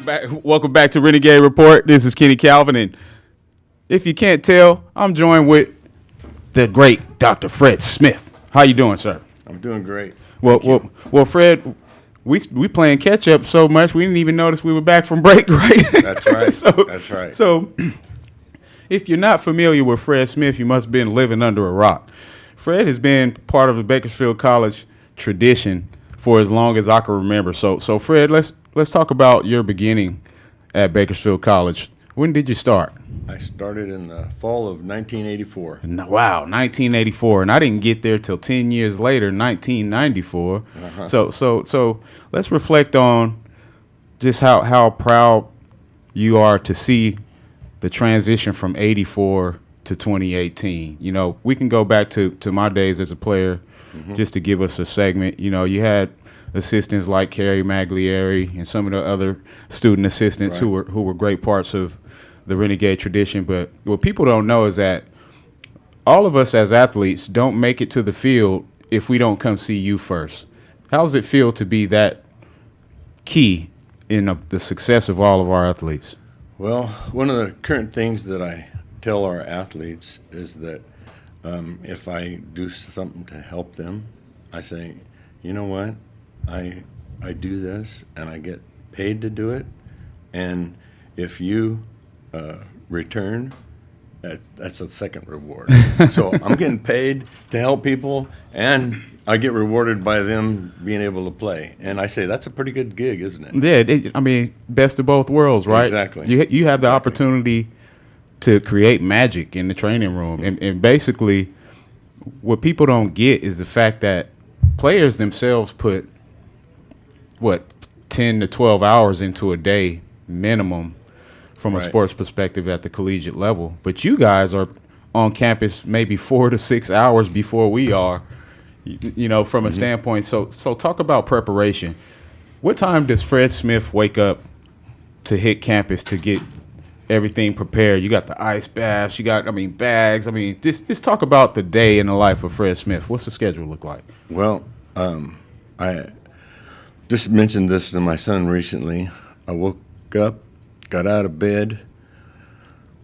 Welcome back to Renegade Report. This is Kenny Calvin, and if you can't tell, I'm joined with the great Dr. Fred Smith. How you doing, sir? I'm doing great. Well, Fred, we playing catch up so much we didn't even notice we were back from break, right? That's right. That's right. So, if you're not familiar with Fred Smith, you must have been living under a rock. Fred has been part of the Bakersfield College tradition for as long as I can remember. So Fred, let's talk about your beginning at Bakersfield College. When did you start? I started in the fall of 1984. Wow, 1984, and I didn't get there till 10 years later, 1994. So let's reflect on just how proud you are to see the transition from 84 to 2018. You know, we can go back to my days as a player just to give us a segment. You know, you had assistants like Kerry Maglieri and some of the other student assistants who were great parts of the Renegade tradition. But what people don't know is that all of us as athletes don't make it to the field if we don't come see you first. How does it feel to be that key in the success of all of our athletes? Well, one of the current things that I tell our athletes is that if I do something to help them, I say, you know what, I do this and I get paid to do it, and if you return, that's a second reward. So I'm getting paid to help people, and I get rewarded by them being able to play. And I say that's a pretty good gig, isn't it? Yeah, I mean, best of both worlds, right? Exactly. You have the opportunity to create magic in the training room. And basically, what people don't get is the fact that players themselves put, 10 to 12 hours into a day minimum from a sports perspective at the collegiate level. But you guys are on campus maybe 4 to 6 hours before we are, you know, from a standpoint. So talk about preparation. What time does Fred Smith wake up to hit campus to get everything prepared? You got the ice baths, you got, bags. Just talk about the day in the life of Fred Smith. What's the schedule look like? Well, I just mentioned this to my son recently. I woke up, got out of bed,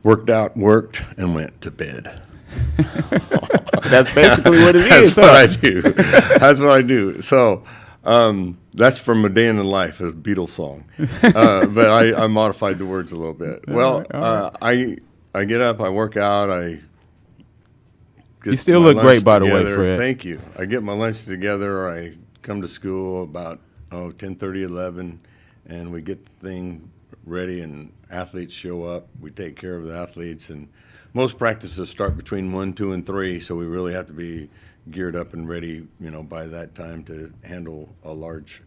worked, and went to bed. That's basically what it That's is. what I do. That's what I do. So that's from A Day in the Life, a Beatles song. But I modified the words a little bit. Well, I get up, I work out, You still look great, by the way, Fred. Thank you. I get my lunch together. I come to school about 10:30, 11, and we get the thing ready, and athletes show up. We take care of the athletes, and most practices start between 1, 2, and 3, so we really have to be geared up and ready, by that time to handle a large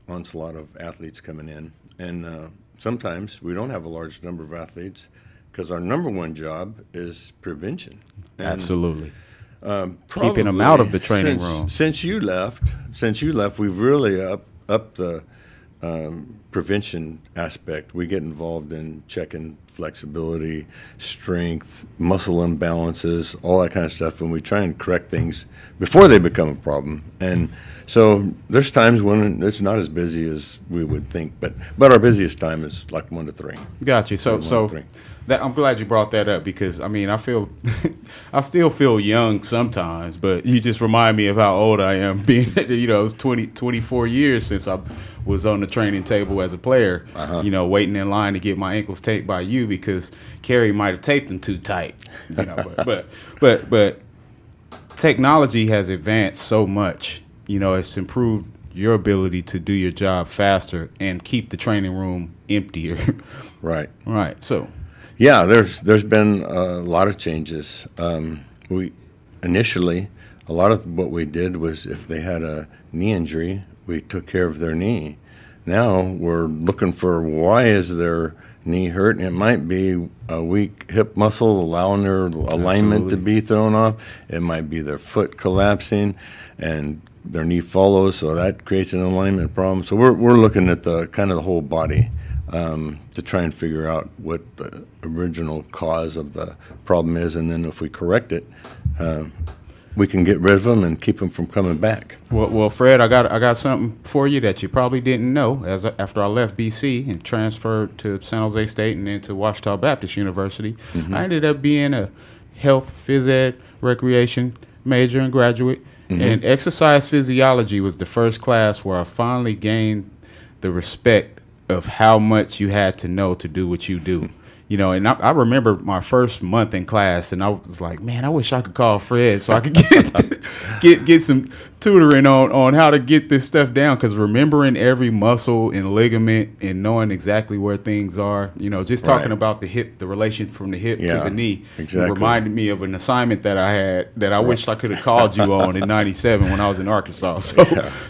onslaught of athletes coming in. And sometimes we don't have a large number of athletes because our number one job is prevention. And absolutely. Keeping them out of the training room. Since you left, we've really upped the prevention aspect. We get involved in checking flexibility, strength, muscle imbalances, all that kind of stuff, and we try and correct things before they become a problem. And so there's times when it's not as busy as we would think, but our busiest time is like 1 to 3. Got you. So I'm glad you brought that up because I feel I still feel young sometimes, but you just remind me of how old I am. Being it's 24 years since I was on the training table as a player. Waiting in line to get my ankles taped by you because Kerry might have taped them too tight. But technology has advanced so much. It's improved your ability to do your job faster and keep the training room emptier. Right. So. Yeah, there's been a lot of changes. We initially, a lot of what we did was if they had a knee injury, we took care of their knee. Now we're looking for why is their knee hurt, and it might be a weak hip muscle allowing their alignment to be thrown off. It might be their foot collapsing, and their knee follows, so that creates an alignment problem. So we're looking at the kind of the whole body. To try and figure out what the original cause of the problem is, and then if we correct it, we can get rid of them and keep them from coming back. Well, Fred, I got something for you that you probably didn't know. After I left BC and transferred to San Jose State and then to Ouachita Baptist University, I ended up being a health, phys ed, recreation major and graduate. And exercise physiology was the first class where I finally gained the respect of how much you had to know to do what you do. You know, and I remember my first month in class, and I was like, man, I wish I could call Fred so I could get some tutoring on how to get this stuff down. Because remembering every muscle and ligament and knowing exactly where things are, you know, just talking about the hip, the relation from the hip to the knee, reminded me of an assignment that I had that I wish I could have called you on in '97 when I was in Arkansas.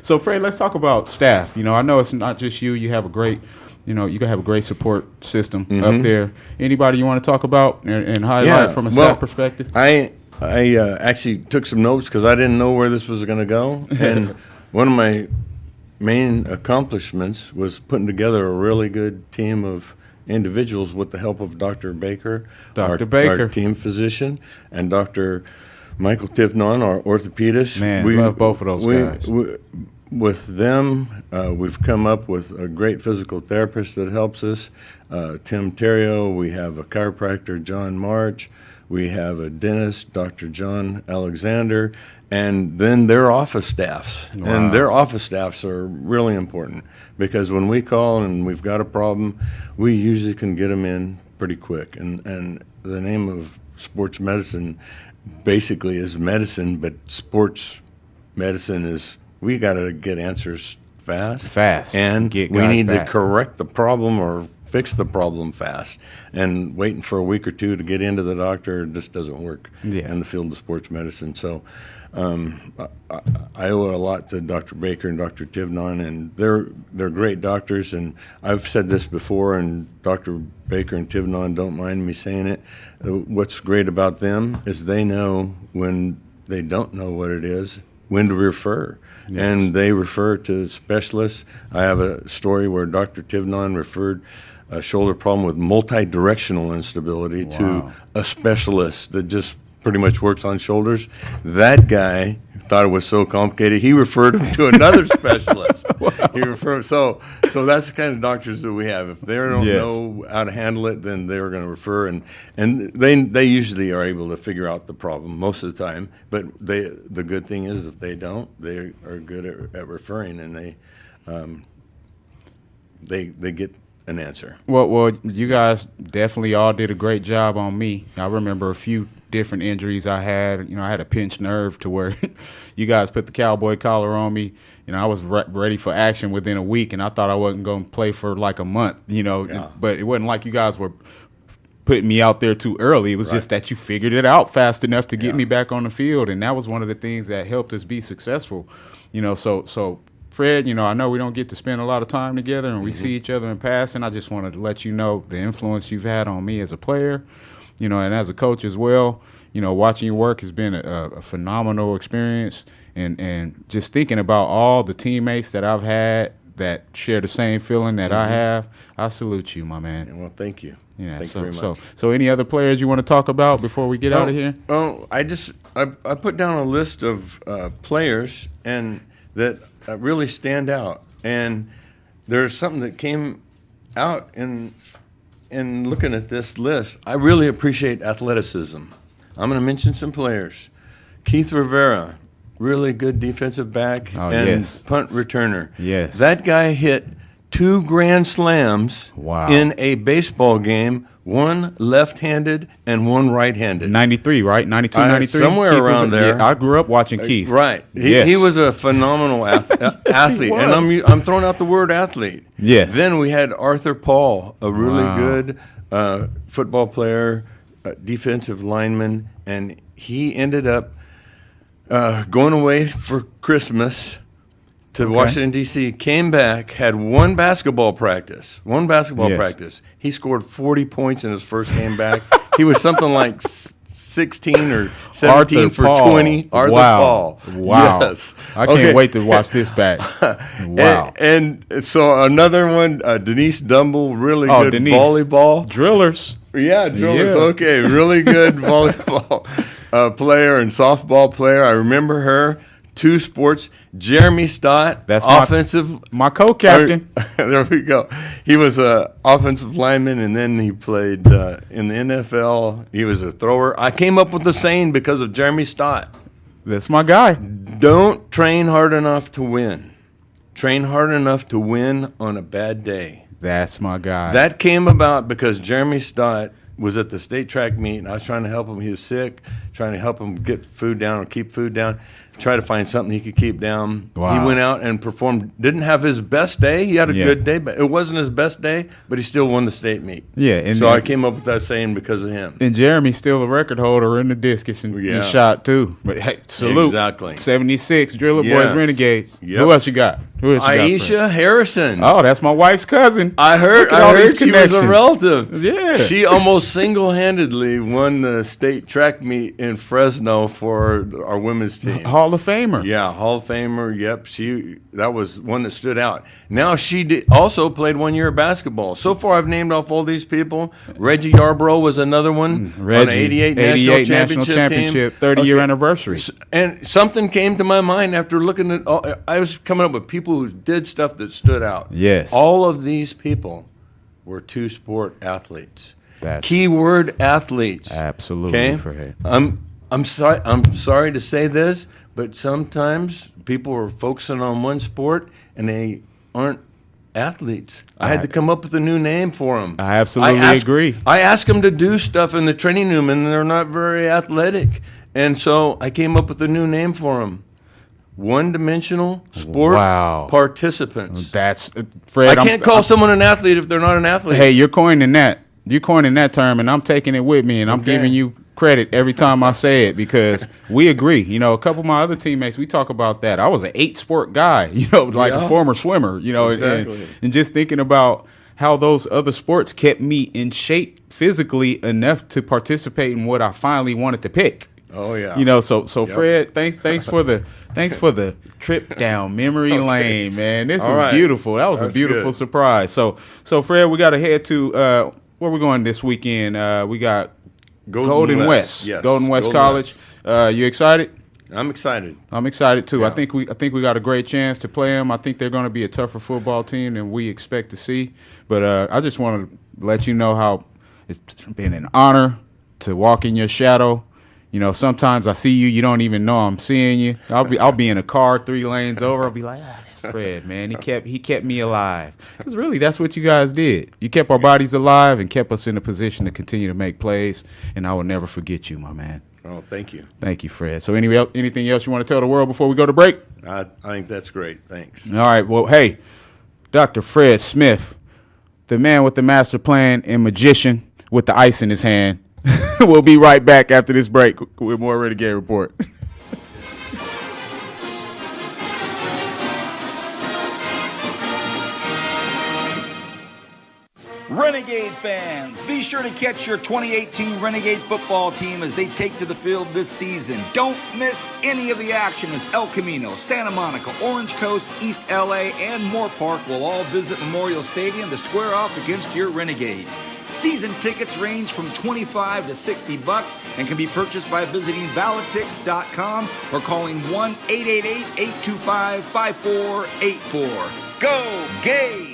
So Fred, let's talk about staff. You know, I know it's not just you. You have a great you can have a great support system up there. Anybody you want to talk about and highlight from a staff perspective? I actually took some notes because I didn't know where this was going to go. And one of my main accomplishments was putting together a really good team of individuals with the help of Dr. Baker, our team physician, and Dr. Michael Tivnon, our orthopedist. Man, we love both of those guys. With them, we've come up with a great physical therapist that helps us, Tim Terrio. We have a chiropractor, John March. We have a dentist, Dr. John Alexander, and then their office staffs. Wow. And their office staffs are really important because when we call and we've got a problem, we usually can get them in pretty quick. And the name of sports medicine basically is medicine, but sports medicine is we got to get answers fast, and we need to correct the problem or fix the problem fast. And waiting for a week or two to get into the doctor just doesn't work in the field of sports medicine. So I owe a lot to Dr. Baker and Dr. Tivnon, and they're great doctors. And I've said this before, and Dr. Baker and Tivnon don't mind me saying it. What's great about them is they know when they don't know what it is, when to refer. Yes. And they refer to specialists. I have a story where Dr. Tivnon referred a shoulder problem with multi-directional instability to a specialist that just pretty much works on shoulders. That guy thought it was so complicated, he referred him to another specialist. He referred, so that's the kind of doctors that we have. If they don't know how to handle it, then they're going to refer, and they usually are able to figure out the problem most of the time. But the good thing is if they don't, they are good at referring, and they get an answer. Well, you guys definitely all did a great job on me. I remember a few different injuries I had. You know, I had a pinched nerve to where you guys put the cowboy collar on me. You know, I was ready for action within a week, and I thought I wasn't going to play for like a month, you know. But it wasn't like you guys were putting me out there too early. It was just that you figured it out fast enough to get me back on the field, and that was one of the things that helped us be successful. You know, so Fred, you know, I know we don't get to spend a lot of time together and we see each other in passing. I just wanted to let you know the influence you've had on me as a player, you know, and as a coach as well. You know, watching your work has been a phenomenal experience, and just thinking about all the teammates that I've had that share the same feeling that I have, I salute you, my man. Yeah, well, thank you. Yeah, thank you very much. So any other players you want to talk about before we get out of here? Oh, I put down a list of players and that really stand out, and there's something that came out in looking at this list. I really appreciate athleticism. I'm going to mention some players. Keith Rivera, really good defensive back punt returner. Yes. That guy hit 2 grand slams in a baseball game, one left-handed and one right-handed. 93, right? 92, 93? Somewhere Keith around there. Yeah, I grew up watching Keith. Right. He was a phenomenal athlete. And I'm throwing out the word athlete. Yes. Then we had Arthur Paul, a really good football player, defensive lineman, and he ended up going away for Christmas to Washington, D.C., came back, had one basketball practice. He scored 40 points in his first game back. He was something like 16 or 17 for 20. Arthur Paul. Wow. Yes. I can't wait to watch this back. Wow. And so another one, Denise Dumble, really good volleyball. Drillers. Yeah, Driller's Yeah. okay. Really good volleyball player and softball player. I remember her. 2 sports. Jeremy Stott, That's offensive. my co-captain. There we go. He was a offensive lineman, and then he played in the NFL. He was a thrower. I came up with the saying because of Jeremy Stott. That's my guy. Don't train hard enough to win. Train hard enough to win on a bad day. That's my guy. That came about because Jeremy Stott was at the state track meet, and I was trying to help him. He was sick, trying to help him get food down or keep food down, try to find something he could keep down. Wow. He went out and performed. Didn't have his best day. He had a good day, but it wasn't his best day, but he still won the state meet. Yeah. And so I came up with that saying because of him. And Jeremy's still the record holder in the discus and shot, too. But, hey, salute. Exactly. 76, Driller Yes. Boys, Renegades. Yep. Who else you got? Aisha Harrison. Oh, that's my wife's cousin. I heard these she was a connections. relative. Yeah. She almost single-handedly won the state track meet in Fresno for our women's team. Hall of Famer. Yeah, Hall of Famer. Yep, that was one that stood out. Now she also played 1 year of basketball. So far, I've named off all these people. Reggie Yarbrough was another one. Reggie, on an 88 national championship team. 30-year anniversary. And something came to my mind after looking at I was coming up with people who did stuff that stood out. Yes. All of these people were 2-sport athletes. That's Keyword athletes. absolutely. Okay? Fred. I'm sorry to say this, but sometimes people are focusing on one sport and they aren't athletes. I had to come up with a new name for them. I absolutely agree. I ask them to do stuff in the training room, and they're not very athletic. And so I came up with a new name for them. One-dimensional sport participants. That's Fred. I can't call someone an athlete if they're not an athlete. Hey, you're coining that. You're coining that term, and I'm taking it with me, and I'm giving you credit every time I say it because we agree. You know, a couple of my other teammates, we talk about that. I was an 8-sport guy, you know, like a former swimmer, you know, and just thinking about how those other sports kept me in shape physically enough to participate in what I finally wanted to pick. Oh yeah. You know, so Fred, thanks for the trip down memory lane, man. This was beautiful. That was a beautiful surprise. So Fred, we got to head to where we going this weekend. We got Golden West. Yes. Golden West College. You excited? I'm excited. I'm excited too. Yeah. I think we got a great chance to play them. I think they're going to be a tougher football team than we expect to see. But I just want to let you know how it's been an honor to walk in your shadow. You know, sometimes I see you, you don't even know I'm seeing you. I'll be in a car 3 lanes over. I'll be like, that's Fred, man. He kept me alive. Because really, that's what you guys did. You kept our bodies alive and kept us in a position to continue to make plays. And I will never forget you, my man. Oh, thank you. Thank you, Fred. So anything else you want to tell the world before we go to break? I think that's great. Thanks. All right. Well, hey, Dr. Fred Smith, the man with the master plan and magician with the ice in his hand. We'll be right back after this break with more Renegade Report. Renegade fans, be sure to catch your 2018 Renegade football team as they take to the field this season. Don't miss any of the action as El Camino, Santa Monica, Orange Coast, East LA, and Moore Park will all visit Memorial Stadium to square off against your Renegades. Season tickets range from $25 to $60 and can be purchased by visiting Valitix.com or calling 1-888-825-5484. Go Gades!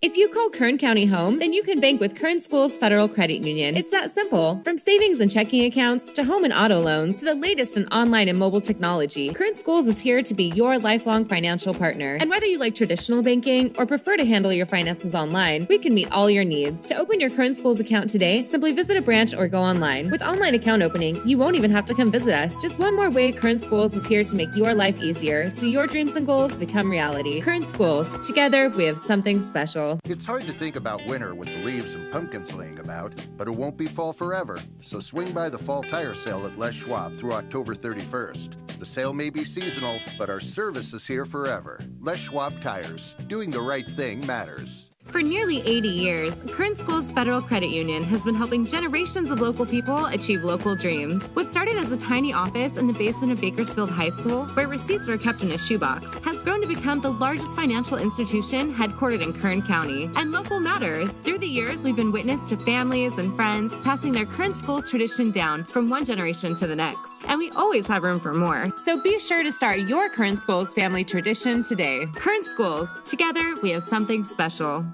If you call Kern County home, then you can bank with Kern Schools Federal Credit Union. It's that simple. From savings and checking accounts to home and auto loans to the latest in online and mobile technology, Kern Schools is here to be your lifelong financial partner. And whether you like traditional banking or prefer to handle your finances online, we can meet all your needs. To open your Kern Schools account today, simply visit a branch or go online. With online account opening, you won't even have to come visit us. Just one more way Kern Schools is here to make your life easier so your dreams and goals become reality. Kern Schools. Together, we have something special. It's hard to think about winter with the leaves and pumpkins laying about, but it won't be fall forever. So swing by the fall tire sale at Les Schwab through October 31st. The sale may be seasonal, but our service is here forever. Les Schwab Tires. Doing the right thing matters. For nearly 80 years, Kern Schools Federal Credit Union has been helping generations of local people achieve local dreams. What started as a tiny office in the basement of Bakersfield High School, where receipts were kept in a shoebox, has grown to become the largest financial institution headquartered in Kern County. And local matters. Through the years, we've been witness to families and friends passing their Kern Schools tradition down from one generation to the next. And we always have room for more. So be sure to start your Kern Schools family tradition today. Kern Schools, together we have something special.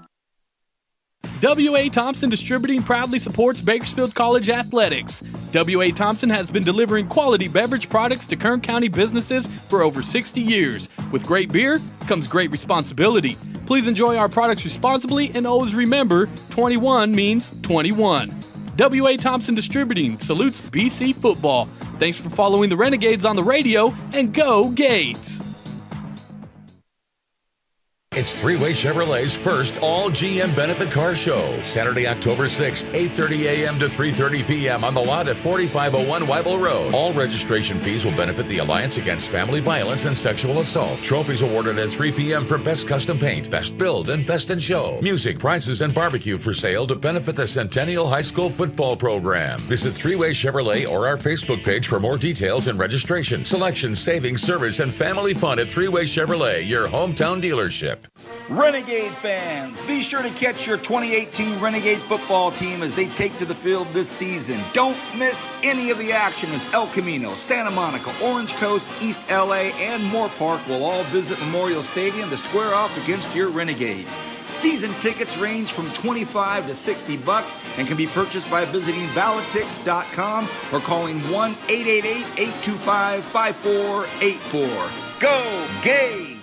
W.A. Thompson Distributing proudly supports Bakersfield College athletics. W.A. Thompson has been delivering quality beverage products to Kern County businesses for over 60 years. With great beer comes great responsibility. Please enjoy our products responsibly and always remember, 21 means 21. W.A. Thompson Distributing salutes BC football. Thanks for following the Renegades on the radio, and go Gates! It's Three-Way Chevrolet's first all-GM benefit car show. Saturday, October 6th, 8:30 a.m. to 3:30 p.m. on the lot at 4501 Weibel Road. All registration fees will benefit the Alliance Against Family Violence and Sexual Assault. Trophies awarded at 3 p.m. for Best Custom Paint, Best Build, and Best in Show. Music, prizes, and barbecue for sale to benefit the Centennial High School football program. Visit Three-Way Chevrolet or our Facebook page for more details and registration. Selection, savings, service, and family fun at Three-Way Chevrolet, your hometown dealership. Renegade fans, be sure to catch your 2018 Renegade football team as they take to the field this season. Don't miss any of the action as El Camino, Santa Monica, Orange Coast, East LA, and Moore Park will all visit Memorial Stadium to square off against your Renegades. Season tickets range from $25 to $60 and can be purchased by visiting validtix.com or calling 1-888-825-5484. Go Gage!